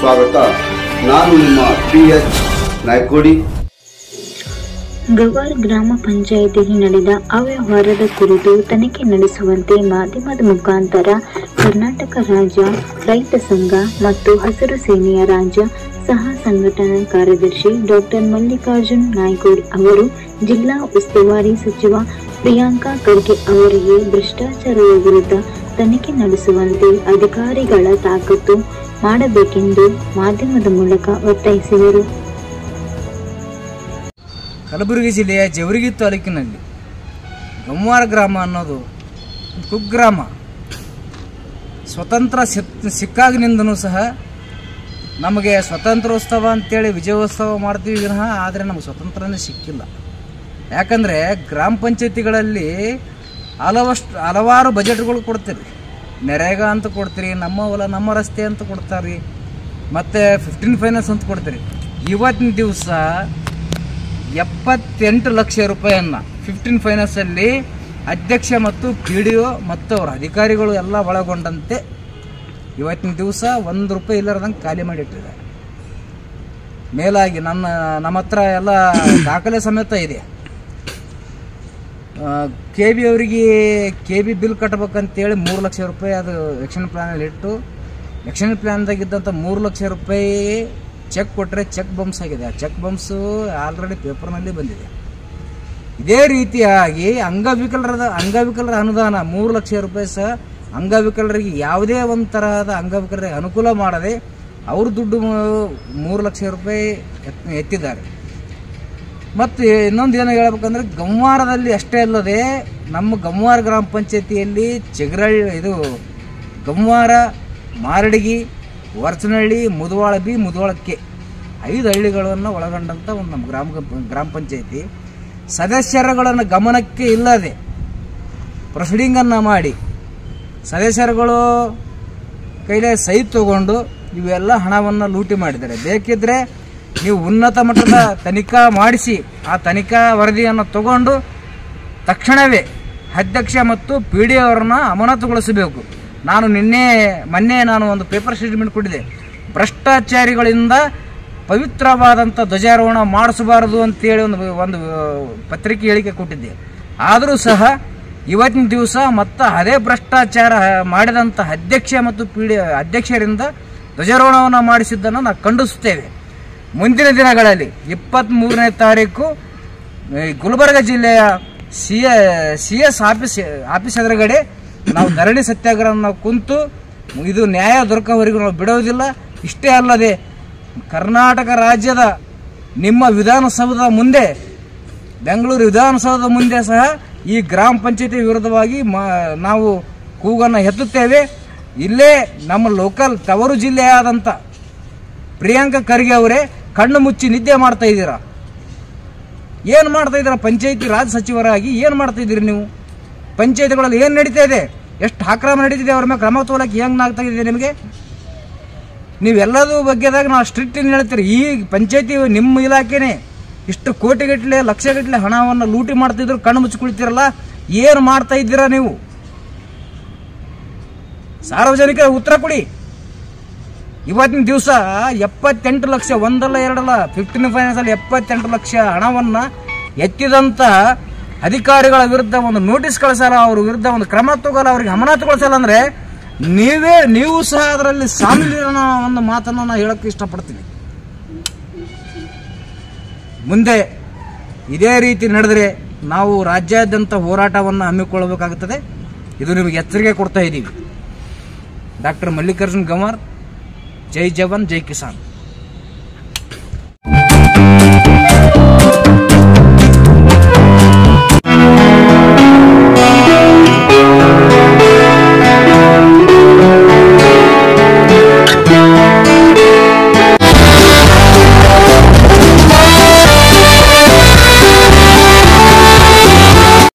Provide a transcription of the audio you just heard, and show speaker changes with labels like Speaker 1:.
Speaker 1: ಸ್ವಾಗತ. ನಾನು ನಿಮ್ಮ PH ನಾಯ್ಕೋಡಿ.
Speaker 2: ಗವಾರ್ ಗ್ರಾಮ ಪಂಚಾಯಿತಿಗೆ ನಡೆದ ಅವ್ಯವಹಾರದ ಕುರಿತು ತನಿಖೆ ನಡೆಸುವಂತೆ ಮಾಧ್ಯಮದ ಮುಖಾಂತರ ಕರ್ನಾಟಕ ರಾಜ್ಯ ರೈತ ಸಂಘ ಮತ್ತು ಹಸಿರು ಸೇನೆಯ ರಾಜ್ಯ ಸಹ ಸಂಘಟನಾ ಕಾರ್ಯದರ್ಶಿ ಡಾಕ್ಟರ್ ಮಲ್ಲಿಕಾರ್ಜುನ್ ನಾಯ್ಕೋಡಿ ಅವರು ಜಿಲ್ಲಾ ಉಸ್ತುವಾರಿ ಸಚಿವ ಪ್ರಿಯಾಂಕಾ ಖರ್ಗೆ ಅವರಿಗೆ ಭ್ರಷ್ಟಾಚಾರದ ವಿರುದ್ಧ ತನಿಖೆ ನಡೆಸುವಂತೆ ಅಧಿಕಾರಿಗಳ ತಾಕತ್ತು ಮಾಡಬೇಕೆಂದು ಮಾಧ್ಯಮದ ಮೂಲಕ ಒತ್ತಾಯಿಸಿದರು.
Speaker 3: ಕಲಬುರಗಿ ಜಿಲ್ಲೆಯ ಜೇವರ್ಗಿ ತಾಲೂಕಿನಲ್ಲಿ ಗಮ್ವಾರ ಗ್ರಾಮ ಅನ್ನೋದು ಕುಗ್ರಾಮ. ಸ್ವತಂತ್ರ ಸಿಕ್ಕಾಗಿನಿಂದನೂ ಸಹ ನಮಗೆ ಸ್ವತಂತ್ರೋತ್ಸವ ಅಂತೇಳಿ ವಿಜಯೋತ್ಸವ ಮಾಡ್ತೀವಿ ವಿನಃ, ಆದರೆ ನಮಗೆ ಸ್ವತಂತ್ರನೇ ಸಿಕ್ಕಿಲ್ಲ. ಯಾಕಂದರೆ ಗ್ರಾಮ ಪಂಚಾಯತಿಗಳಲ್ಲಿ ಹಲವಾರು ಬಜೆಟ್ಗಳು ಕೊಡ್ತೀರಿ. ನರೇಗಾ ಅಂತ ಕೊಡ್ತೀರಿ, ನಮ್ಮ ಹೊಲ ನಮ್ಮ ರಸ್ತೆ ಅಂತ ಕೊಡ್ತಾರೆ, ಮತ್ತು 15 ಫೈನಾನ್ಸ್ ಅಂತ ಕೊಡ್ತೀರಿ. ಇವತ್ತಿನ ದಿವಸ 78 ಲಕ್ಷ ರೂಪಾಯಿಯನ್ನು 15 ಫೈನಾನ್ಸಲ್ಲಿ ಅಧ್ಯಕ್ಷ ಮತ್ತು PDO ಮತ್ತು ಅವರ ಅಧಿಕಾರಿಗಳು ಎಲ್ಲ ಒಳಗೊಂಡಂತೆ ಇವತ್ತಿನ ದಿವಸ 1 ರೂಪಾಯಿ ಇಲ್ಲದಂಗೆ ಖಾಲಿ ಮಾಡಿಟ್ಟಿದ್ದಾರೆ. ಮೇಲಾಗಿ ನಮ್ಮ ಹತ್ರ ಎಲ್ಲ ದಾಖಲೆ ಸಮೇತ ಇದೆ. KB ಅವರಿಗೆ KB ಬಿಲ್ ಕಟ್ಟಬೇಕಂತೇಳಿ 3 ಲಕ್ಷ ರೂಪಾಯಿ ಅದು ಎಲೆಕ್ಷನ್ ಪ್ಲಾನಲ್ಲಿ ಇಟ್ಟು, ಎಲೆಕ್ಷನ್ ಪ್ಲಾನ್ದಾಗಿದ್ದಂಥ 3 ಲಕ್ಷ ರೂಪಾಯಿ ಚೆಕ್ ಕೊಟ್ಟರೆ ಚೆಕ್ ಬಮ್ಸ್ ಆಗಿದೆ. ಆ ಚೆಕ್ ಬಮ್ಸು ಆಲ್ರೆಡಿ ಪೇಪರ್ನಲ್ಲಿ ಬಂದಿದೆ. ಇದೇ ರೀತಿಯಾಗಿ ಅಂಗವಿಕಲರ ಅನುದಾನ 3 ಲಕ್ಷ ರೂಪಾಯಿ ಸಹ ಅಂಗವಿಕಲರಿಗೆ ಯಾವುದೇ ಒಂದು ತರಹದ ಅಂಗವಿಕಲರಿಗೆ ಅನುಕೂಲ ಮಾಡದೆ ಅವ್ರ ದುಡ್ಡು 3 ಲಕ್ಷ ರೂಪಾಯಿ ಎತ್ತಿದ್ದಾರೆ. ಮತ್ತು ಇನ್ನೊಂದು ಏನು ಹೇಳ್ಬೇಕಂದ್ರೆ, ಗಮ್ವಾರದಲ್ಲಿ ಅಷ್ಟೇ ಅಲ್ಲದೆ ನಮ್ಮ ಗಮ್ವಾರ ಗ್ರಾಮ ಪಂಚಾಯತಿಯಲ್ಲಿ ಗಮ್ವಾರ, ಮಾರಡಗಿ, ವರ್ಚನಹಳ್ಳಿ, ಮುದವಾಳ ಬಿ, ಮುದವಾಳಕ್ಕೆ 5 ಹಳ್ಳಿಗಳನ್ನು ಒಳಗೊಂಡಂಥ ಒಂದು ನಮ್ಮ ಗ್ರಾಮ ಪಂಚಾಯತಿ ಸದಸ್ಯರುಗಳನ್ನು ಗಮನಕ್ಕೆ ಇಲ್ಲದೆ ಪ್ರೊಸೀಡಿಂಗನ್ನು ಮಾಡಿ ಸದಸ್ಯರುಗಳು ಕೈಲೇ ಸಹಿ ತಗೊಂಡು ಇವೆಲ್ಲ ಹಣವನ್ನು ಲೂಟಿ ಮಾಡಿದ್ದಾರೆ. ಬೇಕಿದ್ರೆ ನೀವು ಉನ್ನತ ಮಟ್ಟದ ತನಿಖಾ ಮಾಡಿಸಿ ಆ ತನಿಖಾ ವರದಿಯನ್ನು ತಗೊಂಡು ತಕ್ಷಣವೇ ಅಧ್ಯಕ್ಷ ಮತ್ತು PDO ಅವರನ್ನು ಅಮಾನತುಗೊಳಿಸಬೇಕು. ನಾನು ಮೊನ್ನೆ ಒಂದು ಪೇಪರ್ ಸ್ಟೇಟ್ಮೆಂಟ್ ಕೊಟ್ಟಿದ್ದೆ. ಭ್ರಷ್ಟಾಚಾರಿಗಳಿಂದ ಪವಿತ್ರವಾದಂಥ ಧ್ವಜಾರೋಹಣ ಮಾಡಿಸಬಾರದು ಅಂತೇಳಿ ಒಂದು ಪತ್ರಿಕೆ ಹೇಳಿಕೆ ಕೊಟ್ಟಿದ್ದೆ. ಆದರೂ ಸಹ ಇವತ್ತಿನ ದಿವಸ ಮತ್ತು ಅದೇ ಭ್ರಷ್ಟಾಚಾರ ಮಾಡಿದಂಥ ಅಧ್ಯಕ್ಷ ಮತ್ತು ಅಧ್ಯಕ್ಷರಿಂದ ಧ್ವಜಾರೋಹಣವನ್ನು ಮಾಡಿಸಿದ್ದನ್ನು ನಾವು ಖಂಡಿಸುತ್ತೇವೆ. ಮುಂದಿನ ದಿನಗಳಲ್ಲಿ 23ನೇ ತಾರೀಕು ಗುಲ್ಬರ್ಗ ಜಿಲ್ಲೆಯ CS ಆಫೀಸ್ ಎದುರುಗಡೆ ನಾವು ಧರಣಿ ಸತ್ಯಾಗ್ರಹ ಕುಂತು ಇದು ನ್ಯಾಯ ದೊರಕವರೆಗೂ ನಾವು ಬಿಡೋದಿಲ್ಲ. ಇಷ್ಟೇ ಅಲ್ಲದೆ ಕರ್ನಾಟಕ ರಾಜ್ಯದ ನಿಮ್ಮ ವಿಧಾನಸೌಧದ ಮುಂದೆ, ಬೆಂಗಳೂರು ವಿಧಾನಸೌಧದ ಮುಂದೆ ಸಹ ಈ ಗ್ರಾಮ ಪಂಚಾಯತಿ ವಿರುದ್ಧವಾಗಿ ನಾವು ಕೂಗನ್ನು ಎತ್ತುತ್ತೇವೆ. ಇಲ್ಲೇ ನಮ್ಮ ಲೋಕಲ್ ತವರು ಜಿಲ್ಲೆಯಾದಂಥ ಪ್ರಿಯಾಂಕಾ ಖರ್ಗೆ ಅವರೇ ಕಣ್ಣು ಮುಚ್ಚಿ ನಿದ್ದೆ ಮಾಡ್ತಾ ಇದ್ದೀರಾ. ಏನು ಮಾಡ್ತಾ ಇದ್ದೀರಾ? ಪಂಚಾಯತಿ ರಾಜ್ ಸಚಿವರಾಗಿ ಏನು ಮಾಡ್ತಾ ಇದ್ದೀರಿ ನೀವು? ಪಂಚಾಯತಿಗಳಲ್ಲಿ ಏನು ನಡೀತಾ ಇದೆ? ಎಷ್ಟು ಆಕ್ರಮಣ ನಡೀತಿದೆ? ಅವ್ರ ಮೇಲೆ ಕ್ರಮ ತಗೊಳ್ಳಕ್ಕೆ ಹೆಂಗೆ ಆಗ್ತಾ ಇದೆ ನಿಮಗೆ? ನೀವೆಲ್ಲದೂ ಬಗ್ಗೆದಾಗ ನಾವು ಸ್ಟ್ರಿಕ್ಟ್ ಏನು ಹೇಳ್ತೀರಿ? ಈ ಪಂಚಾಯತಿ ನಿಮ್ಮ ಇಲಾಖೆನೇ ಇಷ್ಟು ಕೋಟಿಗಟ್ಟಲೆ ಲಕ್ಷಗಟ್ಟಲೆ ಹಣವನ್ನು ಲೂಟಿ ಮಾಡ್ತಿದ್ರು, ಕಣ್ಣು ಮುಚ್ಚಿಕೊಳ್ತೀರಲ್ಲ, ಏನು ಮಾಡ್ತಾ ಇದ್ದೀರಾ ನೀವು? ಸಾರ್ವಜನಿಕರ ಉತ್ತರ ಕೊಡಿ. ಇವತ್ತಿನ ದಿವಸ 78 ಲಕ್ಷ, ಒಂದಲ್ಲ ಎರಡಲ್ಲ, 15 ಫೈನಾನ್ಸಲ್ಲಿ 78 ಲಕ್ಷ ಹಣವನ್ನು ಎತ್ತಿದಂಥ ಅಧಿಕಾರಿಗಳ ವಿರುದ್ಧ ಒಂದು ನೋಟಿಸ್ ಕಳಿಸಲ್ಲ, ಅವ್ರ ವಿರುದ್ಧ ಒಂದು ಕ್ರಮ ತಗೋಲ್ಲ, ಅವ್ರಿಗೆ ಅಮಾನತುಗೊಳಿಸಲ್ಲ ಅಂದರೆ ನೀವು ಸಹ ಅದರಲ್ಲಿ ಸಾಮಿಲಿನ ಒಂದು ಮಾತನ್ನು ನಾನು ಹೇಳೋಕ್ಕೆ ಇಷ್ಟಪಡ್ತೀನಿ. ಮುಂದೆ ಇದೇ ರೀತಿ ನಡೆದರೆ ನಾವು ರಾಜ್ಯಾದ್ಯಂತ ಹೋರಾಟವನ್ನು ಹಮ್ಮಿಕೊಳ್ಳಬೇಕಾಗುತ್ತದೆ. ಇದು ನಿಮಗೆ ಎಚ್ಚರಿಕೆ ಕೊಡ್ತಾ ಇದ್ದೀವಿ. ಡಾಕ್ಟರ್ ಮಲ್ಲಿಕಾರ್ಜುನ್ ಗವಾರ್. ಜೈ ಜವಾನ್, ಜೈ ಕಿಸಾನ್.